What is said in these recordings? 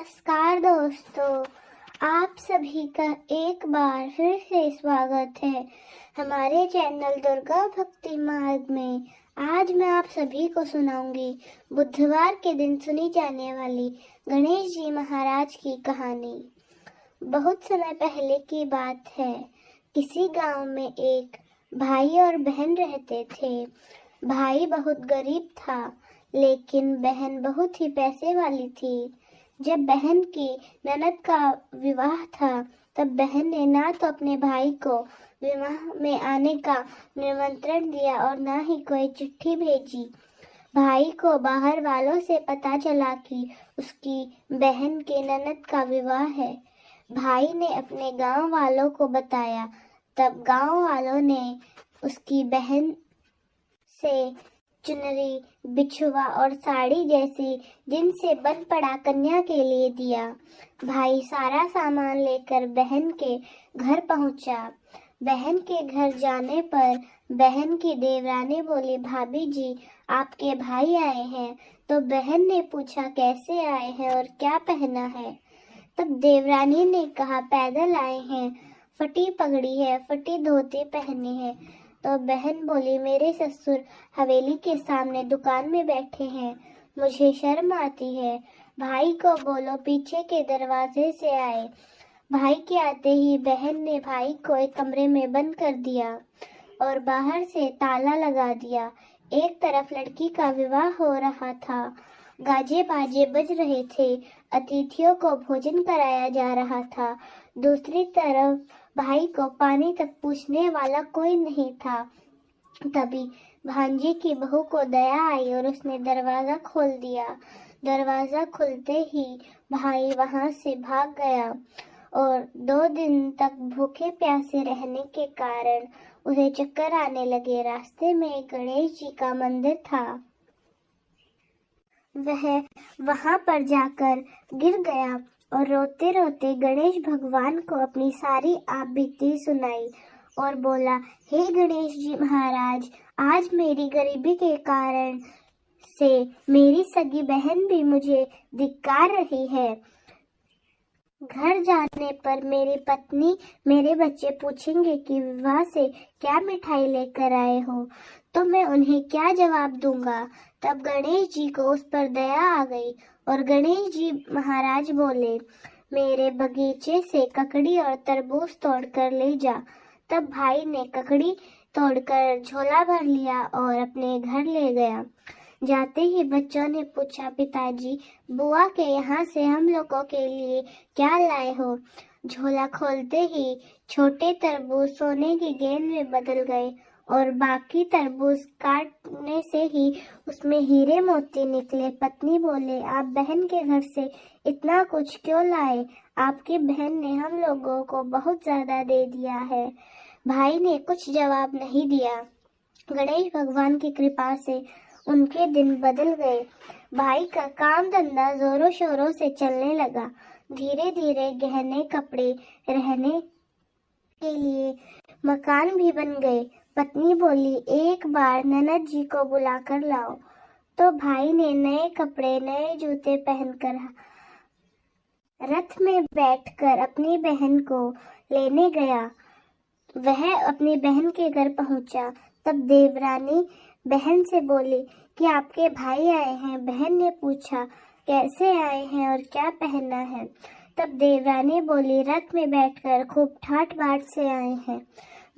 नमस्कार दोस्तों, आप सभी का एक बार फिर से स्वागत है हमारे चैनल दुर्गा भक्ति मार्ग में। आज मैं आप सभी को सुनाऊंगी बुधवार के दिन सुनी जाने वाली गणेश जी महाराज की कहानी। बहुत समय पहले की बात है। किसी गांव में एक भाई और बहन रहते थे। भाई बहुत गरीब था, लेकिन बहन बहुत ही पैसे वाली थी। जब बहन की ननद का विवाह था, तब बहन ने ना तो अपने भाई को विवाह में आने का निमंत्रण दिया और ना ही कोई चिट्ठी भेजी। भाई को बाहर वालों से पता चला कि उसकी बहन के ननद का विवाह है। भाई ने अपने गांव वालों को बताया। तब गांव वालों ने उसकी बहन से चुनरी, बिछुआ और साड़ी जैसी जिनसे बन पड़ा कन्या के लिए दिया। भाई सारा सामान लेकर बहन के घर पहुंचा। बहन के घर जाने पर बहन की देवरानी बोली, भाभी जी, आपके भाई आए हैं। तो बहन ने पूछा, कैसे आए हैं और क्या पहना है? तब देवरानी ने कहा, पैदल आए हैं, फटी पगड़ी है, फटी धोती पहनी है। तो बहन बोली, मेरे ससुर हवेली के सामने दुकान में बैठे हैं, मुझे शर्म आती है। भाई को बोलो पीछे के दरवाजे से आए। भाई के आते ही बहन ने भाई को एक कमरे में बंद कर दिया और बाहर से ताला लगा दिया। एक तरफ लड़की का विवाह हो रहा था, गाजे बाजे बज रहे थे, अतिथियों को भोजन कराया जा रहा था। दूसरी तरफ भाई को पानी तक पूछने वाला कोई नहीं था। तभी भांजी की बहू को दया आई और उसने दरवाजा खोल दिया। दरवाजा खुलते ही भाई वहां से भाग गया और 2 दिन तक भूखे प्यासे रहने के कारण उसे चक्कर आने लगे। रास्ते में एक गणेश जी का मंदिर था। वह वहां पर जाकर गिर गया और रोते रोते गणेश भगवान को अपनी सारी आप बीती सुनाई और बोला, हे गणेश जी महाराज, आज मेरी गरीबी के कारण से मेरी सगी बहन भी मुझे धिक्कार रही है। घर जाने पर मेरी पत्नी, मेरे बच्चे पूछेंगे कि विवाह से क्या मिठाई लेकर आए हो, तो मैं उन्हें क्या जवाब दूंगा? तब गणेश जी को उस पर दया आ गई और गणेश जी महाराज बोले, मेरे बगीचे से ककड़ी और तरबूज तोड़कर ले जा। तब भाई ने ककड़ी तोड़कर झोला भर लिया और अपने घर ले गया। जाते ही बच्चों ने पूछा, पिताजी, बुआ के यहाँ से हम लोगों के लिए क्या लाए हो? झोला खोलते ही छोटे तरबूज सोने की गेंद में बदल गए और बाकी तरबूज काटने से ही उसमें हीरे मोती निकले। पत्नी बोले, आप बहन के घर से इतना कुछ क्यों लाए? आपकी बहन ने हम लोगों को बहुत ज्यादा दे दिया है। भाई ने कुछ जवाब नहीं दिया। गणेश भगवान की कृपा से उनके दिन बदल गए। भाई का काम धंधा जोरों शोरों से चलने लगा। धीरे धीरे गहने, कपड़े, रहने के लिए मकान भी बन गए। पत्नी बोली, एक बार ननद जी को बुलाकर लाओ। तो भाई ने नए कपड़े, नए जूते पहनकर रथ में बैठकर अपनी बहन को लेने गया। वह अपनी बहन के घर पहुंचा। तब देवरानी बहन से बोली कि आपके भाई आए हैं। बहन ने पूछा, कैसे आए हैं और क्या पहना है? तब देवरानी बोली, रथ में बैठकर खूब ठाट बाट से आए हैं।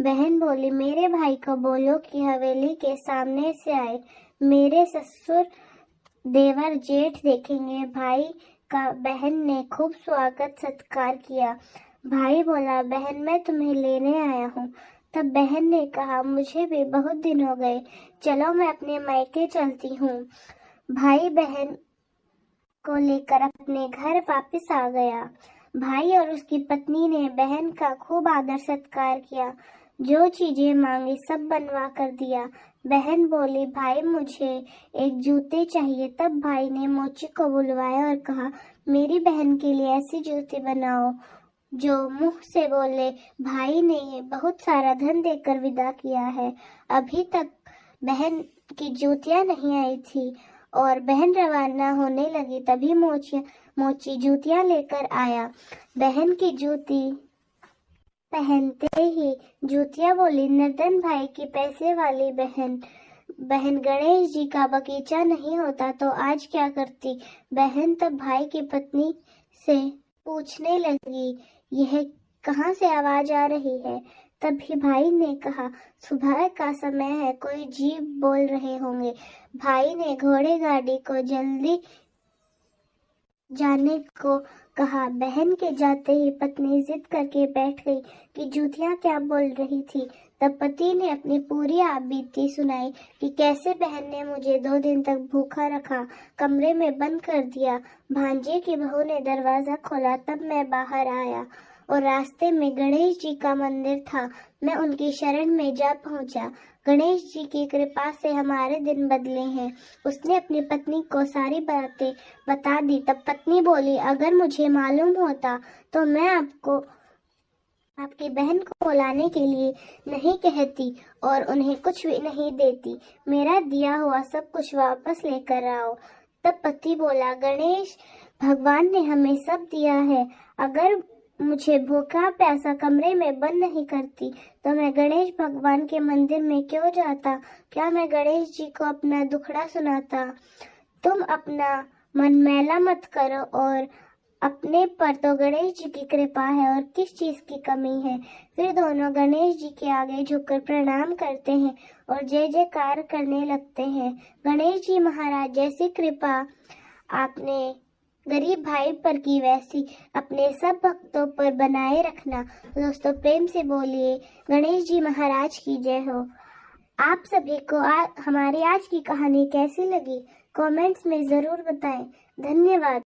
बहन बोली, मेरे भाई को बोलो कि हवेली के सामने से आए, मेरे ससुर देवर जेठ देखेंगे। भाई का बहन ने खूब स्वागत सत्कार किया। भाई बोला, बहन मैं तुम्हें लेने आया हूँ। तब बहन ने कहा, मुझे भी बहुत दिन हो गए, चलो मैं अपने मायके चलती हूँ। भाई बहन को लेकर अपने घर वापस आ गया। भाई और उसकी पत्नी ने बहन का खूब आदर सत्कार किया। जो चीजें मांगी सब बनवा कर दिया। बहन बोली, भाई मुझे एक जूते चाहिए। तब भाई ने मोची को बुलवाया और कहा, मेरी बहन के लिए ऐसी जूती बनाओ जो मुंह से बोले। भाई ने बहुत सारा धन देकर विदा किया है। अभी तक बहन की जूतियां नहीं आई थी और बहन रवाना होने लगी। तभी मोची जूतियां लेकर आया। बहन की जूती पहनते ही जूतियां बोली, नर्दन भाई की पैसे वाली बहन। बहन, गणेश जी का बगीचा नहीं होता तो आज क्या करती? बहन तब भाई की पत्नी से पूछने लगी, यह कहाँ से आवाज आ रही है? तभी भाई ने कहा, सुबह का समय है, कोई जीव बोल रहे होंगे। भाई ने घोड़े गाड़ी को जल्दी जाने को कहा। बहन के जाते ही पत्नी जिद करके बैठ गई कि जूतियां क्या बोल रही थी। तब पति ने अपनी पूरी आपबीती सुनाई कि कैसे बहन ने मुझे 2 दिन तक भूखा रखा, कमरे में बंद कर दिया। भांजे की बहू ने दरवाजा खोला, तब मैं बाहर आया और रास्ते में गणेश जी का मंदिर था। मैं उनकी शरण में जा पहुंचा। गणेश जी की कृपा से हमारे दिन बदले हैं। उसने अपनी पत्नी को सारी बातें बता दी। तब पत्नी बोली, अगर मुझे मालूम होता तो मैं आपकी बहन को लाने के लिए नहीं कहती और उन्हें कुछ भी नहीं देती। मेरा दिया हुआ सब कुछ वापस लेकर आओ। तब पति बोला, गणेश भगवान ने हमें सब दिया है। अगर मुझे भूखा प्यासा कमरे में बंद नहीं करती तो मैं गणेश भगवान के मंदिर में क्यों जाता? क्या मैं गणेश जी को अपना दुखड़ा सुनाता? तुम अपना मन मैला मत करो और अपने पर तो गणेश जी की कृपा है और किस चीज की कमी है। फिर दोनों गणेश जी के आगे झुककर प्रणाम करते हैं और जय जयकार करने लगते हैं। गणेश जी महाराज, जैसी कृपा आपने गरीब भाई पर की वैसी अपने सब भक्तों पर बनाए रखना। दोस्तों, प्रेम से बोलिए, गणेश जी महाराज की जय हो। आप सभी को हमारी आज की कहानी कैसी लगी? कमेंट्स में जरूर बताएं। धन्यवाद।